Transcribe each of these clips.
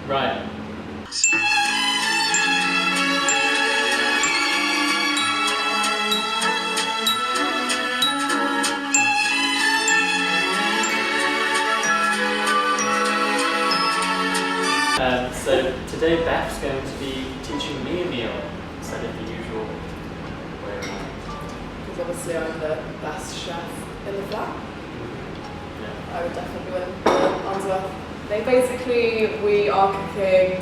Right. So today Beth's going to be teaching me a meal instead of the usual way around. Because obviously I'm the best chef in the flat. Yeah. I would definitely win Unsworth. Basically, we are cooking,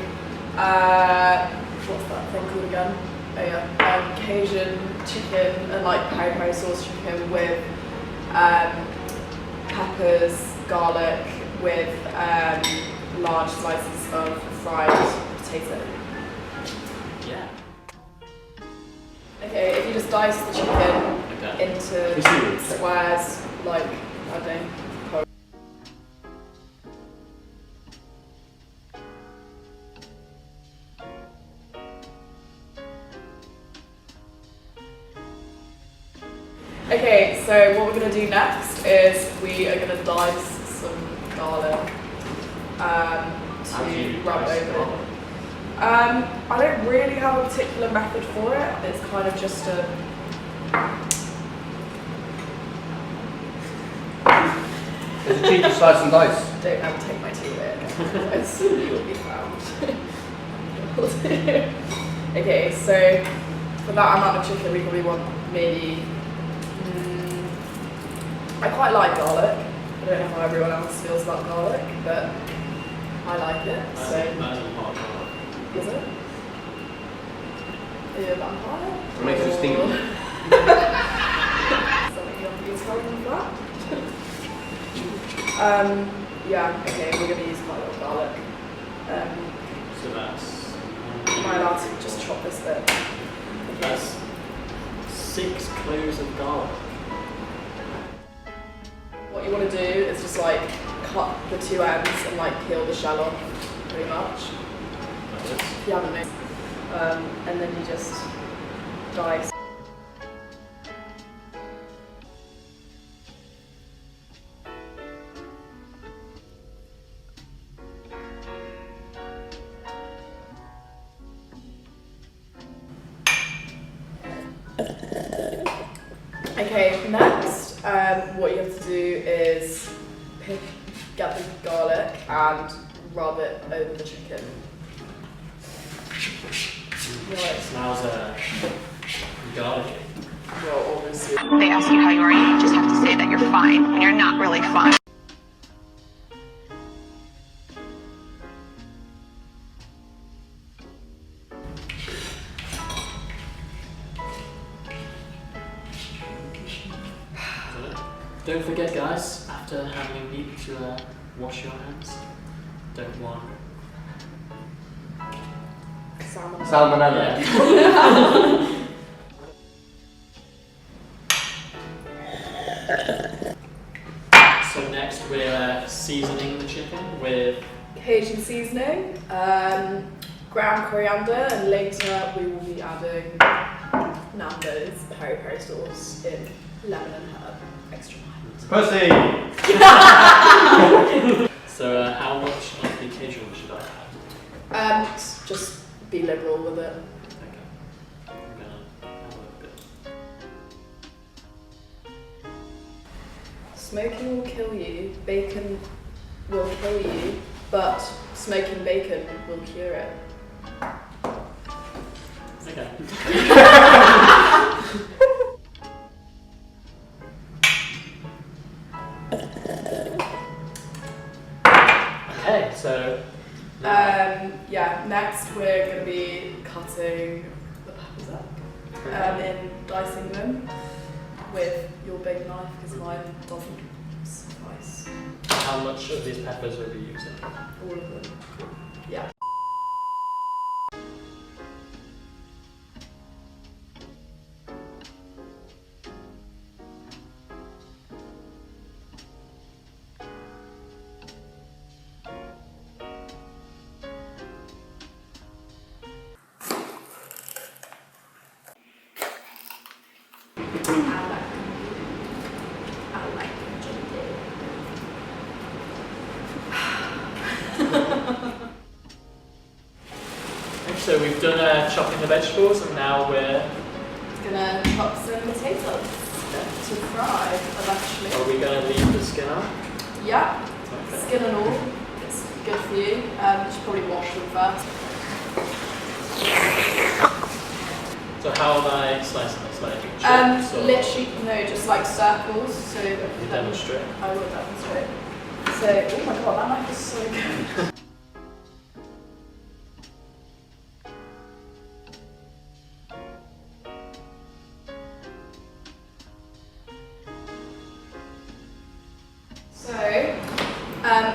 what's that thing called again? Oh yeah, Cajun chicken and like peri sauce chicken with peppers, garlic, with large slices of fried potato. Yeah. Okay, if you just dice the chicken into squares, like, I don't know. Okay, so what we're going to do next is we are going to dice some garlic to rub over. I don't really have a particular method for it. It's kind of just a... Is it cheap to slice and dice? Don't ever take my tea in, otherwise you will be found. Okay, so for that amount of chicken we probably want maybe... I quite like garlic. I don't know how everyone else feels about garlic, but I like it. So is it? Are you a vampire? It makes you sting. Something you want to use for that? Yeah, okay, we're going to use quite a lot of garlic. So that's... Am I allowed to just chop this bit? That's 6 cloves of garlic. What you want to do is just like cut the two ends and like peel the shell off, pretty much. If you haven't made. And then you just dice. Okay, next, what you have to do is get the garlic and rub it over the chicken. Right. Smells garlicky. Well, obviously. They ask you how you are, you just have to say that you're fine when you're not really fine. Don't forget, guys, after having meat to wash your hands. Don't want Salmonella. Yeah. So next we're seasoning the chicken with Cajun seasoning, ground coriander, and later we will be adding Nandos peri sauce in lemon and herb extra mild. Pussy! So how much of the Cajun should I add? Just be liberal with it. Okay. I'm gonna have a bit. Smoking will kill you, bacon will kill you, but smoking bacon will cure it. Okay. Okay, so yeah, next we're going to be cutting the peppers up in dicing them with your big knife because mine doesn't suffice. how much of these peppers are we using? All of them. Yeah. I like ginger. done chopping the vegetables, and now we're gonna chop some potatoes to fry eventually. Are we going to leave the skin out? Yeah, Okay. skin and all. It's good for you. You should probably wash them first. So how am I slicing this? Like chips or? Literally, no, just like circles. So You demonstrate. I will demonstrate. So, oh my god, that knife is so good.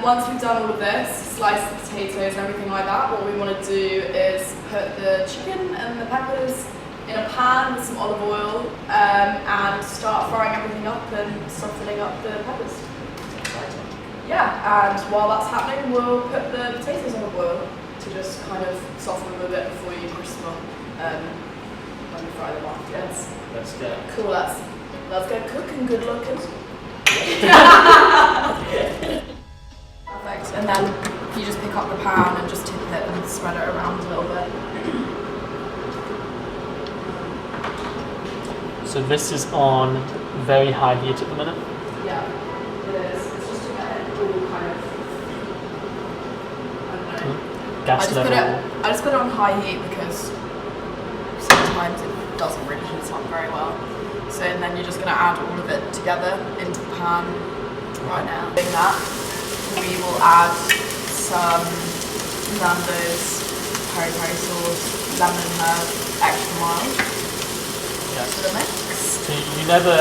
Once we've done all of this, slice the potatoes and everything like that, what we want to do is put the chicken and the peppers in a pan with some olive oil and start frying everything up and softening up the peppers. Yeah, and while that's happening, we'll put the potatoes on the boil to just kind of soften them a bit before you crisp them when you fry them afterwards. Let's go. Cool, let's go cooking, good looking. Perfect, and then you just pick up the pan and just tip it and spread it around a little bit. So this is on very high heat at the minute? Yeah, it is. It's just to get it all kind of, I don't know. Gas level? I just put it on high heat because sometimes it doesn't really heat up very well. So and then you're just going to add all of it together into the pan right now. Doing that, we will add some Nandos peri sauce, lemon and herb, extra mild to the mix. So you never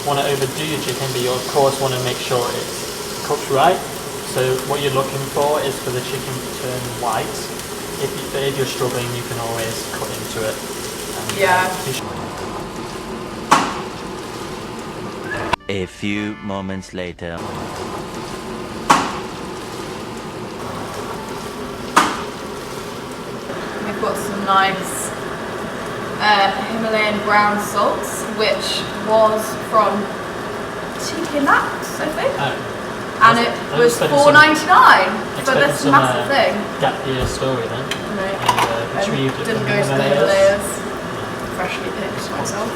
want to overdo your chicken, but you of course want to make sure it's cooked right. So what you're looking for is for the chicken to turn white. If you're struggling, you can always cut into it. A few moments later. We've got some nice Himalayan brown salts, which was from TK Maxx, I think. And it was $4.99 for this massive thing. Gap year story then. Right. And retrieved it Didn't from go to the Himalayas. Freshly picked myself.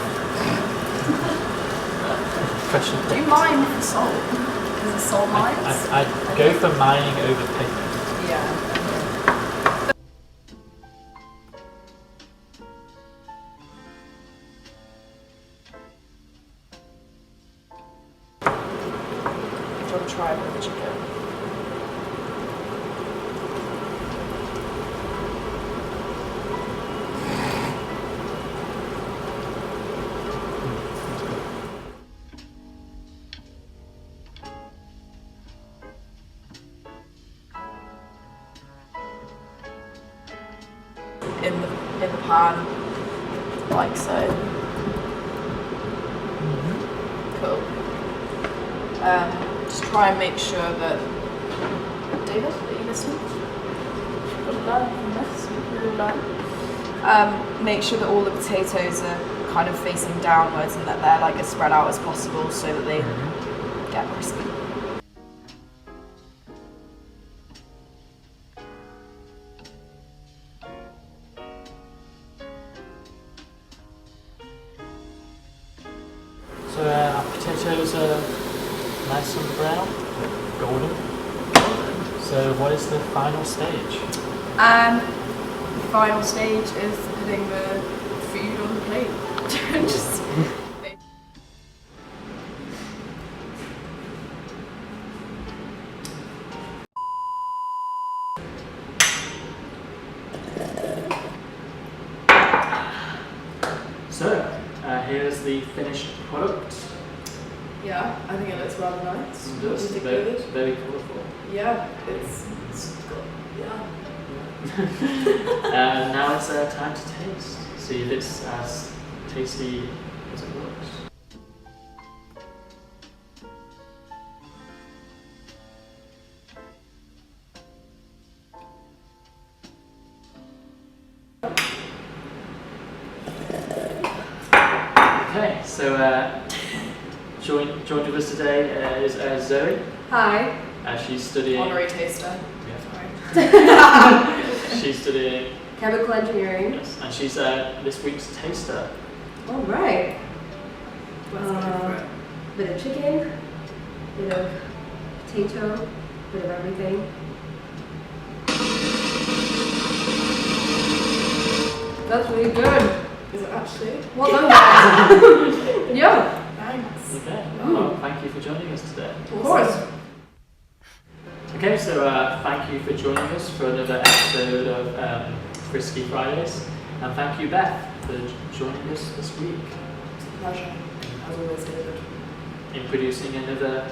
Freshly Do you picked. mine for salt? Is it salt mines? I'd go for mining over picking. Yeah. I'll try with the chicken. In the pan, like so. Cool. Just try and make sure that David, are you listening? Got to learn from this. Really learn. Make sure that all the potatoes are kind of facing downwards and that they're like as spread out as possible so that they get crispy. So our potatoes are nice and brown, golden. So what is the final stage? The final stage is putting the food on the plate. Just So here's the finished product. yeah, I think it looks rather nice. It does. Is it Very, good? very colourful. Yeah, it's got, yeah. Now it's time to taste. See if it's as tasty as it looks. Okay, so joined with us today is Zoe. Hi. She's studying. Honorary taster. Yeah. She's studying Chemical engineering. Yes, and she's this week's taster. All right. Let's go for it. Bit of chicken, bit of potato, bit of everything. That's really good. Is it actually? Well done, guys. Yeah, Thanks. Okay, well, thank you for joining us today. of course. Okay, so thank you for joining us for another episode of Frisky Fridays, and thank you, Beth, for joining us this week Pleasure. As always, David. in producing another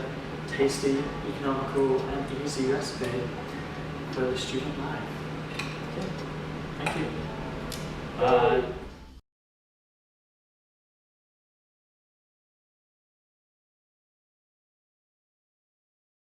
tasty, economical, and easy recipe for the student life. Okay, thank you. Bye.